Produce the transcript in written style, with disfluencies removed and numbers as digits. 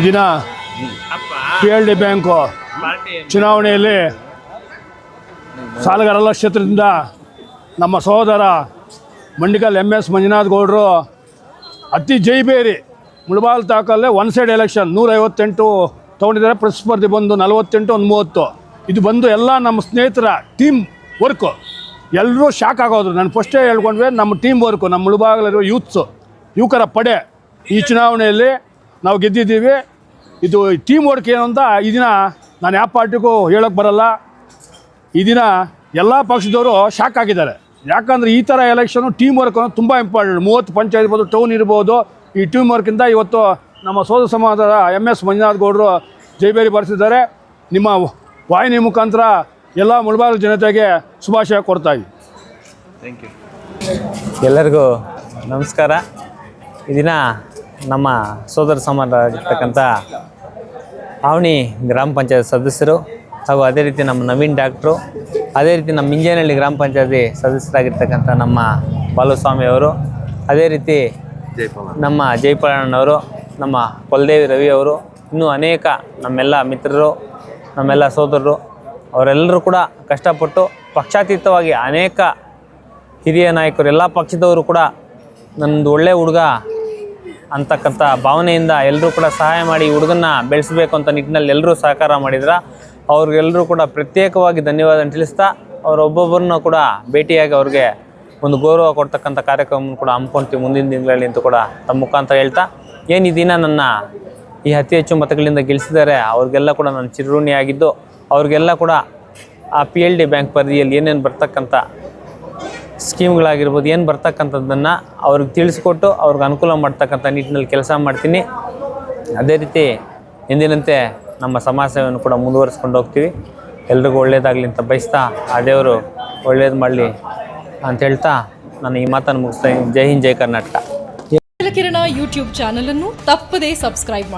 ದಿನ PLD bank ಚುನಾವಣೆಯಲ್ಲಿ ಸಾಲಗಾರರ ಕ್ಷೇತ್ರದಿಂದ ನಮ್ಮ ಸಹೋದರ ಮಂಡಿಕಲ್ MS ಮಂಜುನಾಥ್ ಗೌಡರು ಅತಿ ಜೈಬೇರಿ ಮುಳಬಾಲ್ ತಾಲೂಕಲ್ಲೇ ಒನ್ ಸೈಡ್ ಎಲೆಕ್ಷನ್ 158 ತೊಗೊಂಡಿದ್ದಾರೆ. ಪ್ರತಿಸ್ಪರ್ಧಿ ಬಂದು 48 ಒಂದು 30. ಇದು ಬಂದು ಎಲ್ಲ ನಮ್ಮ ಸ್ನೇಹಿತರ ಟೀಮ್ ವರ್ಕು. ಎಲ್ಲರೂ ಶಾಕ್ ಆಗೋದ್ರು. ನಾನು ಫಸ್ಟೇ ಹೇಳ್ಕೊಂಡ್ರೆ ನಮ್ಮ ಟೀಮ್ ವರ್ಕು, ನಮ್ಮ ಮುಳಬಾಗಿಲಿರೋ ಯುವಕರ ಪಡೆ ಈ ಚುನಾವಣೆಯಲ್ಲಿ ನಾವು ಗೆದ್ದಿದ್ದೀವಿ. ಇದು ಟೀಮ್ ವರ್ಕ್ ಏನು ಅಂತ ಈ ದಿನ ನಾನು ಯಾವ ಪಾರ್ಟಿಗೂ ಹೇಳೋಕ್ಕೆ ಬರಲ್ಲ. ಈ ದಿನ ಎಲ್ಲ ಪಕ್ಷದವರು ಶಾಕ್ ಆಗಿದ್ದಾರೆ. ಯಾಕಂದರೆ ಈ ಥರ ಎಲೆಕ್ಷನು ಟೀಮ್ ವರ್ಕ್ ಅನ್ನೋದು ತುಂಬ ಇಂಪಾರ್ಟೆಂಟ್. 30 ಪಂಚಾಯತ್ ಇರ್ಬೋದು, ಟೌನ್ ಇರ್ಬೋದು. ಈ ಟೀಮ್ ವರ್ಕಿಂದ ಇವತ್ತು ನಮ್ಮ ಸೋದರ ಸಮಾಜದ MS ಮಂಜುನಾಥ್ ಗೌಡರು ಜೈಬೇರಿ ಬರೆಸಿದ್ದಾರೆ. ನಿಮ್ಮ ವಾಹಿನಿ ಮುಖಾಂತರ ಎಲ್ಲ ಮುಳಬಾಗಿಲು ಜನತೆಗೆ ಶುಭಾಶಯ ಕೊಡ್ತಾಯಿದ್ವಿ. Thank you. ಎಲ್ಲರಿಗೂ ನಮಸ್ಕಾರ. ಈ ದಿನ ನಮ್ಮ ಸೋದರ ಸಮಾಜರಾಗಿರ್ತಕ್ಕಂಥ ಆವಣಿ ಗ್ರಾಮ ಪಂಚಾಯತ್ ಸದಸ್ಯರು ಹಾಗೂ ಅದೇ ರೀತಿ ನಮ್ಮ ನವೀನ್ ಡಾಕ್ಟ್ರು, ಅದೇ ರೀತಿ ನಮ್ಮ ಇಂಜೇನಹಳ್ಳಿ ಗ್ರಾಮ ಪಂಚಾಯತಿ ಸದಸ್ಯರಾಗಿರ್ತಕ್ಕಂಥ ನಮ್ಮ ಬಾಲಸ್ವಾಮಿ ಅವರು, ಅದೇ ರೀತಿ ನಮ್ಮ ಜೈಪಾಲಣ್ಣವರು, ನಮ್ಮ ಕೊಲ್ದೇವಿ ರವಿ ಅವರು, ಇನ್ನೂ ಅನೇಕ ನಮ್ಮೆಲ್ಲ ಮಿತ್ರರು, ನಮ್ಮೆಲ್ಲ ಸೋದರರು, ಅವರೆಲ್ಲರೂ ಕೂಡ ಕಷ್ಟಪಟ್ಟು ಪಕ್ಷಾತೀತವಾಗಿ ಅನೇಕ ಹಿರಿಯ ನಾಯಕರು, ಎಲ್ಲ ಪಕ್ಷದವರು ಕೂಡ ನನ್ನದು ಒಳ್ಳೆಯ ಹುಡುಗ ಅಂತಕ್ಕಂಥ ಭಾವನೆಯಿಂದ ಎಲ್ಲರೂ ಕೂಡ ಸಹಾಯ ಮಾಡಿ ಹುಡುಗನ್ನ ಬೆಳೆಸಬೇಕು ಅಂತ ನಿಟ್ಟಿನಲ್ಲಿ ಎಲ್ಲರೂ ಸಹಕಾರ ಮಾಡಿದ್ರೆ ಅವ್ರಿಗೆಲ್ಲರೂ ಕೂಡ ಪ್ರತ್ಯೇಕವಾಗಿ ಧನ್ಯವಾದ ತಿಳಿಸ್ತಾ, ಅವರೊಬ್ಬೊಬ್ಬರನ್ನು ಕೂಡ ಭೇಟಿಯಾಗಿ ಅವ್ರಿಗೆ ಒಂದು ಗೌರವ ಕೊಡ್ತಕ್ಕಂಥ ಕಾರ್ಯಕ್ರಮವನ್ನು ಕೂಡ ಹಮ್ಮಿಕೊಳ್ತೀವಿ ಮುಂದಿನ ದಿನಗಳಲ್ಲಿ ಅಂತ ಕೂಡ ತಮ್ಮ ಮುಖಾಂತರ ಹೇಳ್ತಾ, ಏನು ಈ ದಿನ ನನ್ನ ಈ ಅತಿ ಹೆಚ್ಚು ಮತಗಳಿಂದ ಗೆಲ್ಲಿಸಿದ್ದಾರೆ ಅವ್ರಿಗೆಲ್ಲ ಕೂಡ ನಾನು ಚಿರಋಣಿಯಾಗಿದ್ದು, ಅವ್ರಿಗೆಲ್ಲ ಕೂಡ ಆ PLD ಬ್ಯಾಂಕ್ ಪರಿಧಿಯಲ್ಲಿ ಏನೇನು ಬರ್ತಕ್ಕಂಥ ಸ್ಕೀಮ್ಗಳಾಗಿರ್ಬೋದು, ಏನು ಬರ್ತಕ್ಕಂಥದ್ದನ್ನು ಅವ್ರಿಗೆ ತಿಳಿಸ್ಕೊಟ್ಟು ಅವ್ರಿಗೆ ಅನುಕೂಲ ಮಾಡ್ತಕ್ಕಂಥ ನಿಟ್ಟಿನಲ್ಲಿ ಕೆಲಸ ಮಾಡ್ತೀನಿ. ಅದೇ ರೀತಿ ಎಂದಿನಂತೆ ನಮ್ಮ ಸಮಾಜ ಸೇವೆಯನ್ನು ಕೂಡ ಮುಂದುವರಿಸ್ಕೊಂಡು ಹೋಗ್ತೀವಿ. ಎಲ್ರಿಗೂ ಒಳ್ಳೆಯದಾಗಲಿ ಅಂತ ಬಯಸ್ತಾ, ಆ ದೇವರು ಒಳ್ಳೇದು ಮಾಡಲಿ ಅಂತ ಹೇಳ್ತಾ ನಾನು ಈ ಮಾತನ್ನು ಮುಗಿಸ್ತಾ. ಜೈ ಹಿಂದ್, ಜೈ ಕರ್ನಾಟಕ. ಕಿರಣ ಯೂಟ್ಯೂಬ್ ಚಾನಲ್ ಅನ್ನು ತಪ್ಪದೇ ಸಬ್ಸ್ಕ್ರೈಬ್ ಮಾಡಿ.